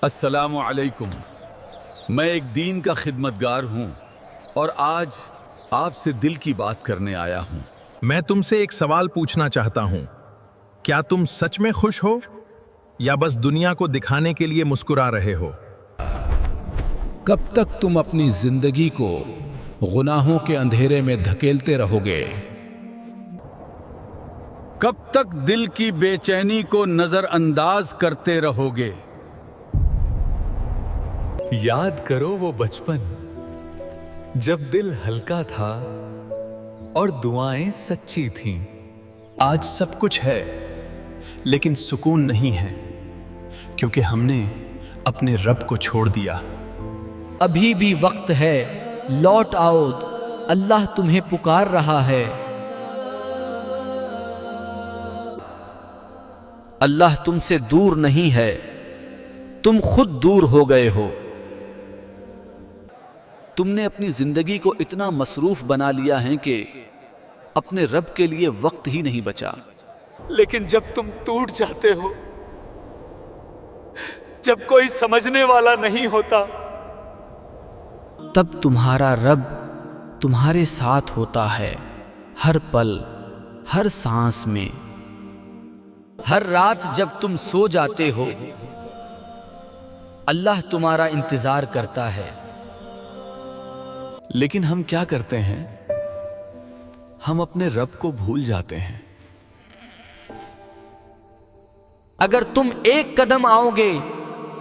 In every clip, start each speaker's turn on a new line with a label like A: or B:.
A: السلام علیکم۔ میں ایک دین کا خدمتگار ہوں اور آج آپ سے دل کی بات کرنے آیا ہوں۔
B: میں تم سے ایک سوال پوچھنا چاہتا ہوں، کیا تم سچ میں خوش ہو یا بس دنیا کو دکھانے کے لیے مسکرا رہے ہو؟
C: کب تک تم اپنی زندگی کو گناہوں کے اندھیرے میں دھکیلتے رہو گے؟
A: کب تک دل کی بے چینی کو نظر انداز کرتے رہو گے؟
D: یاد کرو وہ بچپن جب دل ہلکا تھا اور دعائیں سچی تھیں۔
E: آج سب کچھ ہے لیکن سکون نہیں ہے کیونکہ ہم نے اپنے رب کو چھوڑ دیا۔
F: ابھی بھی وقت ہے، لوٹ آؤ، اللہ تمہیں پکار رہا ہے۔ اللہ تم سے دور نہیں ہے، تم خود دور ہو گئے ہو۔ تم نے اپنی زندگی کو اتنا مصروف بنا لیا ہے کہ اپنے رب کے لیے وقت ہی نہیں بچا۔
D: لیکن جب تم ٹوٹ جاتے ہو، جب کوئی سمجھنے والا نہیں ہوتا،
F: تب تمہارا رب تمہارے ساتھ ہوتا ہے، ہر پل، ہر سانس میں۔ ہر رات جب تم سو جاتے ہو، اللہ تمہارا انتظار کرتا ہے۔
D: لیکن ہم کیا کرتے ہیں؟ ہم اپنے رب کو بھول جاتے ہیں۔
F: اگر تم ایک قدم آؤ گے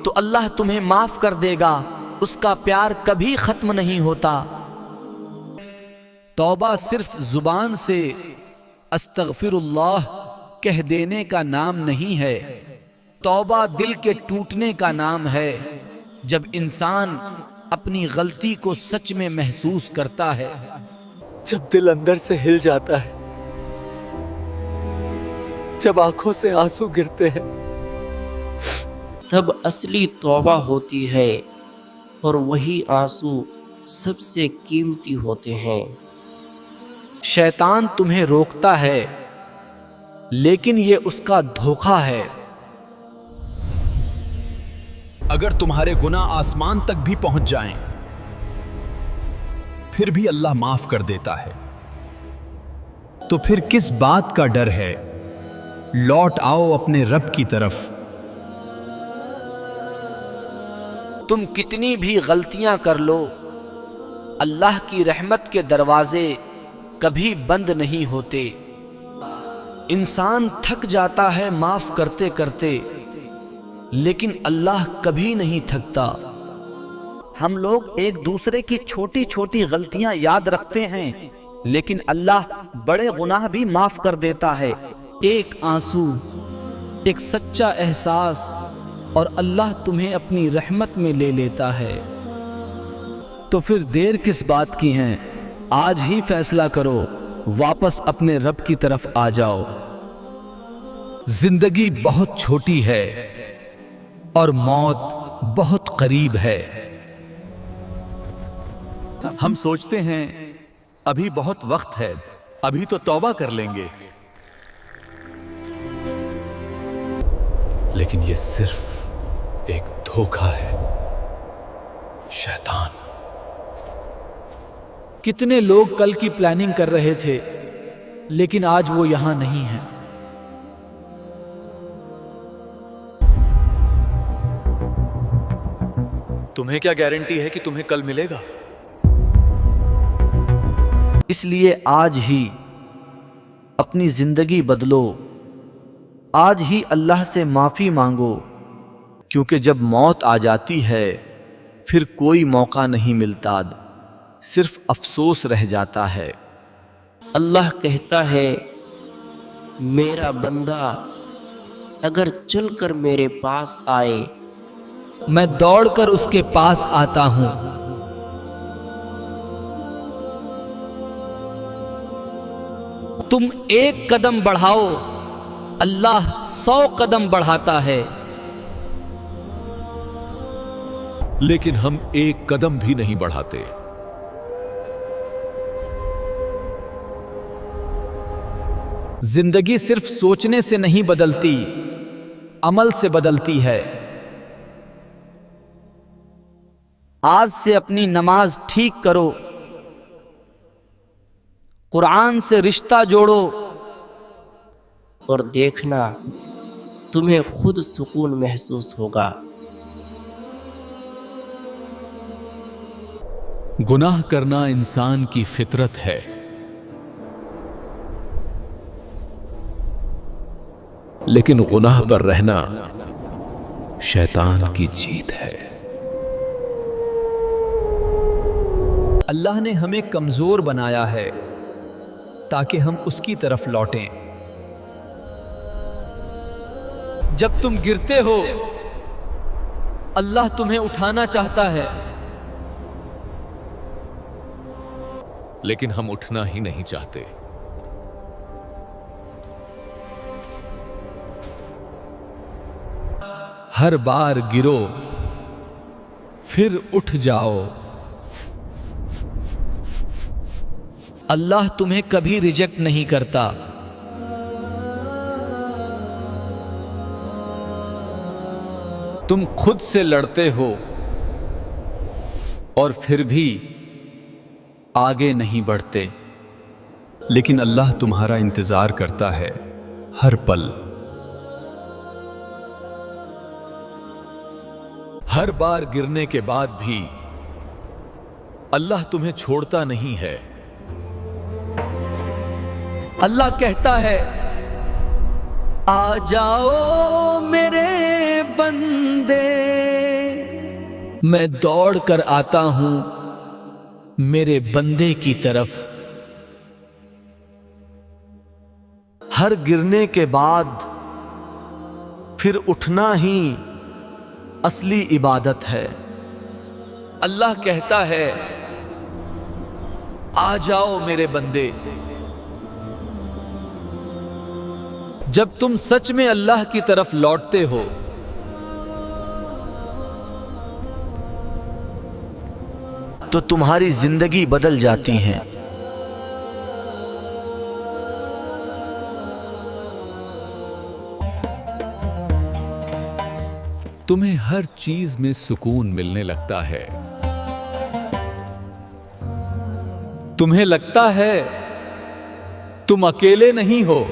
F: تو اللہ تمہیں معاف کر دے گا، اس کا پیار کبھی ختم نہیں ہوتا۔ توبہ صرف زبان سے استغفر اللہ کہہ دینے کا نام نہیں ہے، توبہ دل کے ٹوٹنے کا نام ہے۔ جب انسان اپنی غلطی کو سچ میں محسوس کرتا ہے،
D: جب دل اندر سے ہل جاتا ہے، جب آنکھوں سے آنسو گرتے ہیں،
G: تب اصلی توبہ ہوتی ہے، اور وہی آنسو سب سے قیمتی ہوتے ہیں۔
F: شیطان تمہیں روکتا ہے لیکن یہ اس کا دھوکہ ہے۔
B: اگر تمہارے گناہ آسمان تک بھی پہنچ جائیں پھر بھی اللہ معاف کر دیتا ہے، تو پھر کس بات کا ڈر ہے؟ لوٹ آؤ اپنے رب کی طرف۔
F: تم کتنی بھی غلطیاں کر لو، اللہ کی رحمت کے دروازے کبھی بند نہیں ہوتے۔ انسان تھک جاتا ہے معاف کرتے کرتے، لیکن اللہ کبھی نہیں تھکتا۔ ہم لوگ ایک دوسرے کی چھوٹی چھوٹی غلطیاں یاد رکھتے ہیں، لیکن اللہ بڑے گناہ بھی معاف کر دیتا ہے۔ ایک آنسو، ایک سچا احساس، اور اللہ تمہیں اپنی رحمت میں لے لیتا ہے۔ تو پھر دیر کس بات کی ہیں؟ آج ہی فیصلہ کرو، واپس اپنے رب کی طرف آ جاؤ۔
C: زندگی بہت چھوٹی ہے اور موت بہت قریب ہے۔
A: ہم سوچتے ہیں ابھی بہت وقت ہے، ابھی تو توبہ کر لیں گے،
D: لیکن یہ صرف ایک دھوکہ ہے، شیطان۔
F: کتنے لوگ کل کی پلاننگ کر رہے تھے لیکن آج وہ یہاں نہیں ہیں۔
D: تمہیں کیا گارنٹی ہے کہ تمہیں کل ملے گا؟
F: اس لیے آج ہی اپنی زندگی بدلو، آج ہی اللہ سے معافی مانگو، کیونکہ جب موت آ جاتی ہے پھر کوئی موقع نہیں ملتا، صرف افسوس رہ جاتا ہے۔
G: اللہ کہتا ہے، میرا بندہ اگر چل کر میرے پاس آئے،
F: میں دوڑ کر اس کے پاس آتا ہوں۔ تم ایک قدم بڑھاؤ، اللہ 100 قدم بڑھاتا ہے۔
A: لیکن ہم ایک قدم بھی نہیں بڑھاتے۔
F: زندگی صرف سوچنے سے نہیں بدلتی، عمل سے بدلتی ہے۔ آج سے اپنی نماز ٹھیک کرو، قرآن سے رشتہ جوڑو،
G: اور دیکھنا تمہیں خود سکون محسوس ہوگا۔
C: گناہ کرنا انسان کی فطرت ہے، لیکن گناہ پر رہنا شیطان کی جیت ہے۔
B: اللہ نے ہمیں کمزور بنایا ہے تاکہ ہم اس کی طرف لوٹیں۔
F: جب تم گرتے ہو اللہ تمہیں اٹھانا چاہتا ہے،
D: لیکن ہم اٹھنا ہی نہیں چاہتے۔
C: ہر بار گرو پھر اٹھ جاؤ۔
F: اللہ تمہیں کبھی ریجیکٹ نہیں کرتا۔ تم خود سے لڑتے ہو اور پھر بھی آگے نہیں بڑھتے،
B: لیکن اللہ تمہارا انتظار کرتا ہے ہر پل۔
C: ہر بار گرنے کے بعد بھی اللہ تمہیں چھوڑتا نہیں ہے۔
F: اللہ کہتا ہے آ جاؤ میرے بندے، میں دوڑ کر آتا ہوں میرے بندے کی طرف۔ ہر گرنے کے بعد پھر اٹھنا ہی اصلی عبادت ہے۔ اللہ کہتا ہے آ جاؤ میرے بندے۔ جب تم سچ میں اللہ کی طرف لوٹتے ہو تو تمہاری زندگی بدل جاتی ہے۔
C: تمہیں ہر چیز میں سکون ملنے لگتا ہے۔ تمہیں لگتا ہے تم اکیلے نہیں ہو۔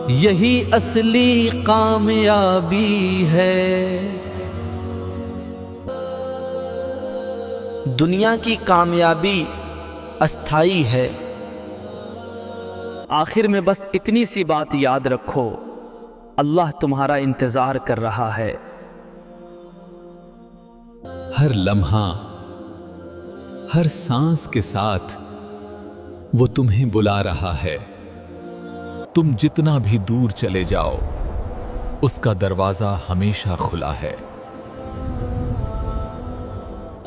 F: یہی اصلی کامیابی ہے۔ دنیا کی کامیابی استھائی ہے۔ آخر میں بس اتنی سی بات یاد رکھو، اللہ تمہارا انتظار کر رہا ہے۔
C: ہر لمحہ، ہر سانس کے ساتھ وہ تمہیں بلا رہا ہے۔ تم جتنا بھی دور چلے جاؤ اس کا دروازہ ہمیشہ کھلا ہے۔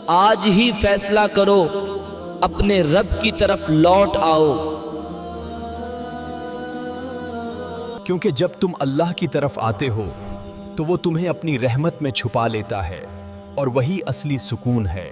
F: آج ہی فیصلہ کرو، اپنے رب کی طرف لوٹ آؤ۔
B: کیونکہ جب تم اللہ کی طرف آتے ہو تو وہ تمہیں اپنی رحمت میں چھپا لیتا ہے، اور وہی اصلی سکون ہے۔